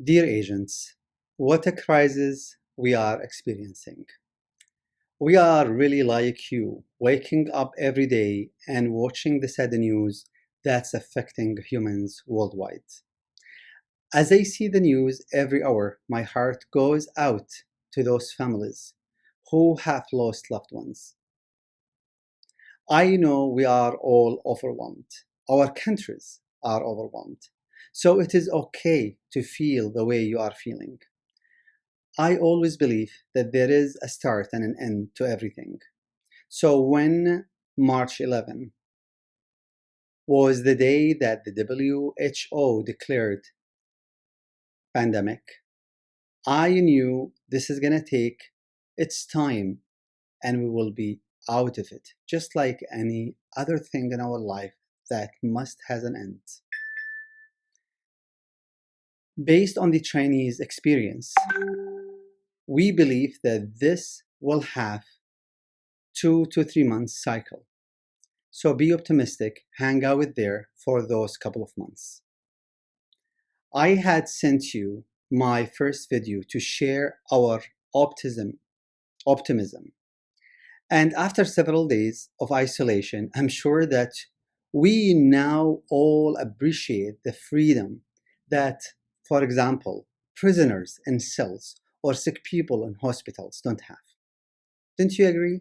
Dear agents, what a crisis we are experiencing. We are really like you, waking up every day and watching the sad news that's affecting humans worldwide. As I see the news every hour, my heart goes out to those families who have lost loved ones. I know we are all overwhelmed. Our countries are overwhelmed. So it is okay to feel the way you are feeling. I always believe that there is a start and an end to everything. So when March 11 was the day that the WHO declared pandemic, I knew this is going to take its time and we will be out of it, just like any other thing in our life that must has an end. Based on the Chinese experience, we believe that this will have 2 to 3 months cycle. So be optimistic, hang out there for those couple of months. I had sent you my first video to share our optimism. And after several days of isolation, I'm sure that we now all appreciate the freedom that, for example, prisoners in cells or sick people in hospitals don't have. Don't you agree?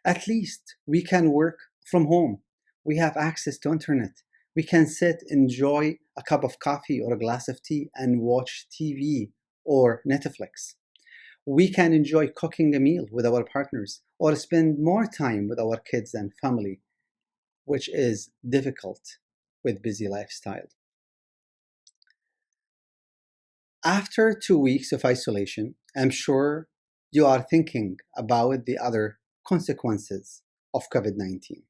At least we can work from home. We have access to internet. We can sit, enjoy a cup of coffee or a glass of tea and watch TV or Netflix. We can enjoy cooking a meal with our partners or spend more time with our kids and family, which is difficult with busy lifestyle. After 2 weeks of isolation, I'm sure you are thinking about the other consequences of COVID-19.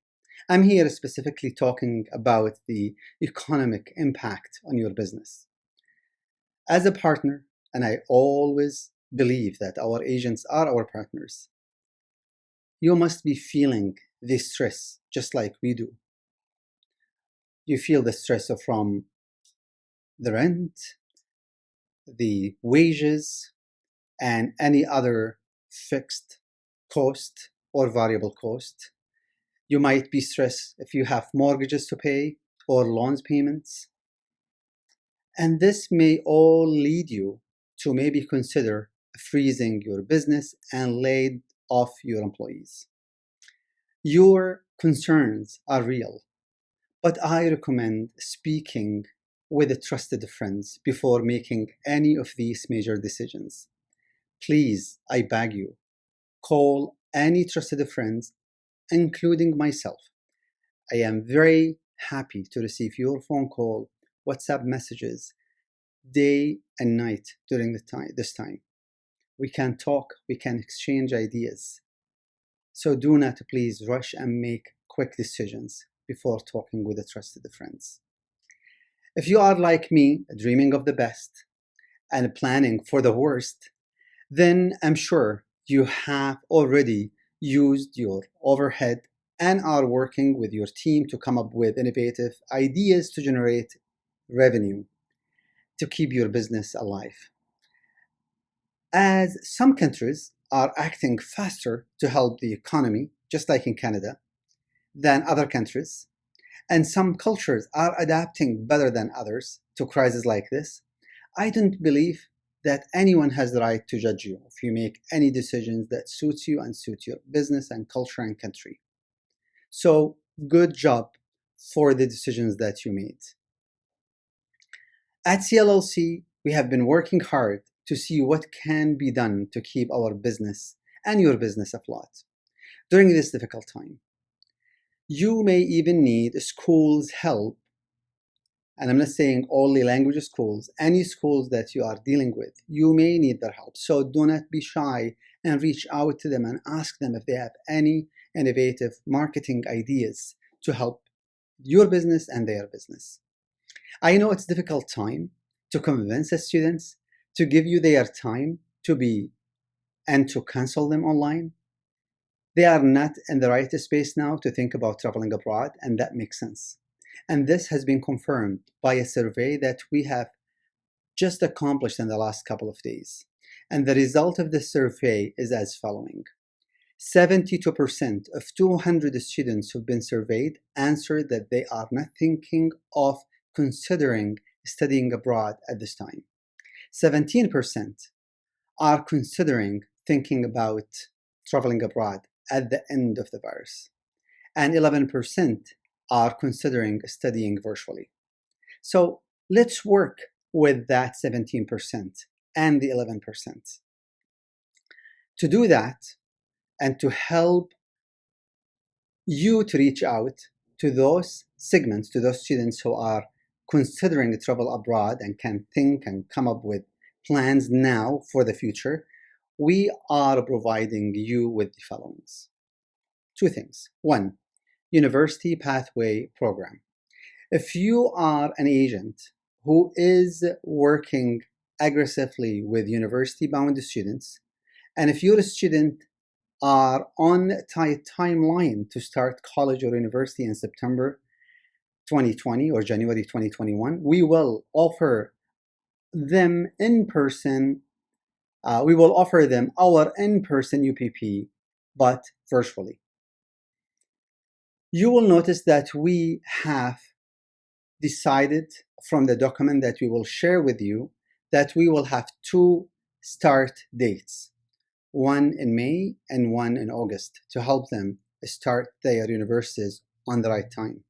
I'm here specifically talking about the economic impact on your business. As a partner, and I always believe that our agents are our partners, you must be feeling the stress just like we do. You feel the stress from the rent, the wages, and any other fixed cost or variable cost. You might be stressed if you have mortgages to pay or loans payments. And this may all lead you to maybe consider freezing your business and laid off your employees. Your concerns are real, but I recommend speaking with trusted friends before making any of these major decisions. Please, I beg you, call any trusted friends, including myself. I am very happy to receive your phone call, WhatsApp messages, day and night during this time. We can talk, we can exchange ideas. So do not please rush and make quick decisions before talking with trusted friends. If you are like me, dreaming of the best and planning for the worst, then I'm sure you have already used your overhead and are working with your team to come up with innovative ideas to generate revenue to keep your business alive. As some countries are acting faster to help the economy, just like in Canada, than other countries, and some cultures are adapting better than others to crises like this, I don't believe that anyone has the right to judge you if you make any decisions that suits you and suit your business and culture and country. So good job for the decisions that you made. At CLLC, we have been working hard to see what can be done to keep our business and your business afloat during this difficult time. You may even need schools' help, and I'm not saying only language schools, any schools that you are dealing with, you may need their help. So do not be shy and reach out to them and ask them if they have any innovative marketing ideas to help your business and their business. I know it's a difficult time to convince the students to give you their time to be and to cancel them online. They are not in the right space now to think about traveling abroad, and that makes sense. And this has been confirmed by a survey that we have just accomplished in the last couple of days. And the result of this survey is as following. 72% of 200 students who've been surveyed answered that they are not thinking of considering studying abroad at this time. 17% are considering thinking about traveling abroad at the end of the virus. And 11% are considering studying virtually. So let's work with that 17% and the 11%. To do that, and to help you to reach out to those segments, to those students who are considering travel abroad and can think and come up with plans now for the future, we are providing you with the following. Two things. One, University Pathway Program. If you are an agent who is working aggressively with university-bound students, and if you're a student are on a tight timeline to start college or university in September 2020 or January 2021, we will offer them in person. We will offer them our in-person UPP, but virtually. You will notice that we have decided from the document that we will share with you that we will have two start dates, one in May and one in August, to help them start their universities on the right time.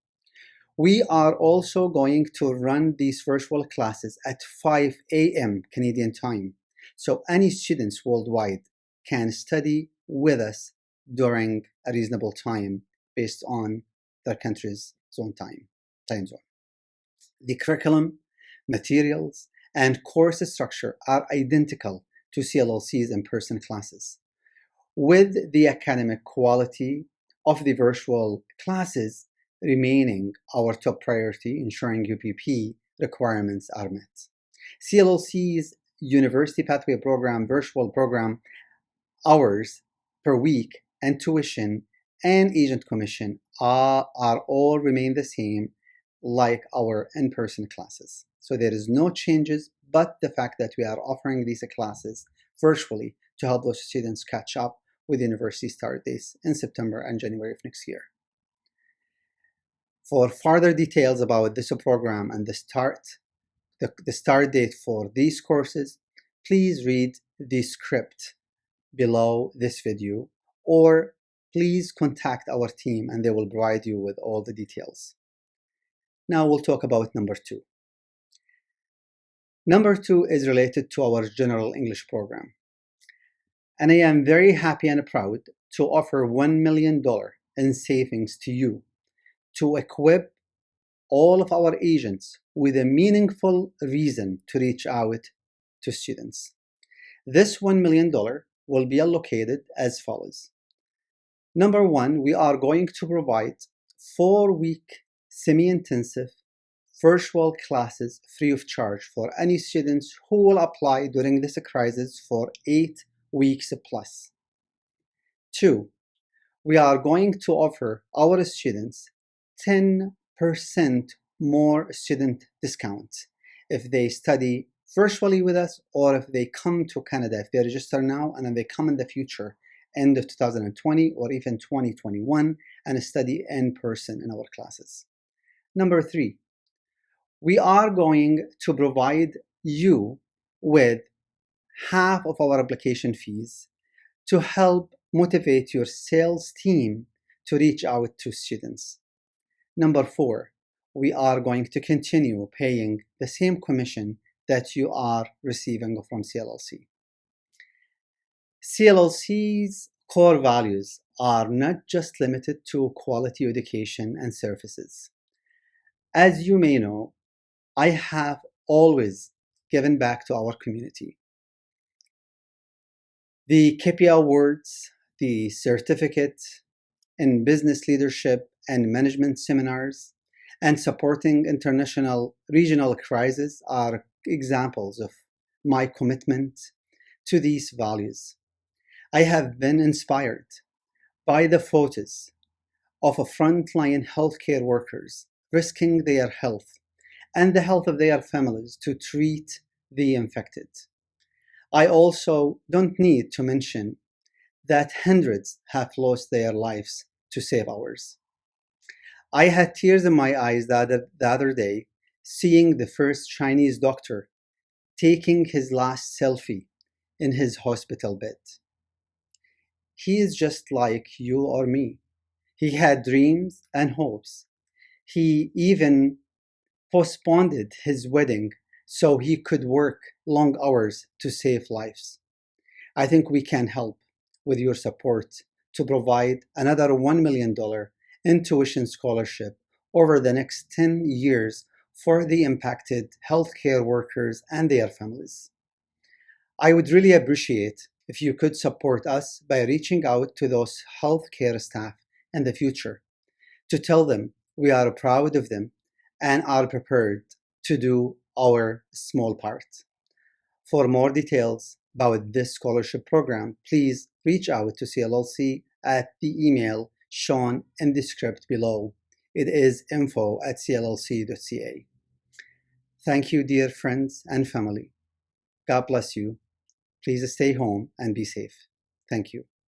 We are also going to run these virtual classes at 5 a.m. Canadian time, so any students worldwide can study with us during a reasonable time based on their country's time zone. The curriculum, materials, and course structure are identical to CLLC's in-person classes, with the academic quality of the virtual classes remaining our top priority, ensuring UPP requirements are met. CLLC's University Pathway Program, virtual program, hours per week, and tuition and agent commission are all remain the same like our in-person classes. So there is no changes, but the fact that we are offering these classes virtually to help those students catch up with university start dates in September and January of next year. For further details about this program and the start date for these courses, please read the script below this video, or please contact our team and they will provide you with all the details. Now we'll talk about number two. Number two is related to our general English program. And I am very happy and proud to offer $1 million in savings to you to equip all of our agents with a meaningful reason to reach out to students. This $1 million will be allocated as follows. Number one, we are going to provide 4-week semi-intensive virtual classes free of charge for any students who will apply during this crisis for 8 weeks plus. 2, we are going to offer our students 10% more student discounts if they study virtually with us, or if they come to Canada, if they register now and then they come in the future, end of 2020 or even 2021, and study in person in our classes. Number 3, we are going to provide you with half of our application fees to help motivate your sales team to reach out to students. Number 4, we are going to continue paying the same commission that you are receiving from CLLC. CLLC's core values are not just limited to quality education and services. As you may know, I have always given back to our community. The KPI awards, the certificate in business leadership and management seminars, and supporting international regional crises are examples of my commitment to these values. I have been inspired by the photos of frontline healthcare workers risking their health and the health of their families to treat the infected. I also don't need to mention that hundreds have lost their lives to save ours. I had tears in my eyes the other day seeing the first Chinese doctor taking his last selfie in his hospital bed. He is just like you or me. He had dreams and hopes. He even postponed his wedding so he could work long hours to save lives. I think we can help with your support to provide another $1 million in tuition scholarship over the next 10 years for the impacted healthcare workers and their families. I would really appreciate if you could support us by reaching out to those healthcare staff in the future to tell them we are proud of them and are prepared to do our small part. For more details about this scholarship program, please reach out to CLLC at the email shown in the script below. It is info@cllc.ca. Thank you, dear friends and family. God bless you. Please stay home and be safe. Thank you.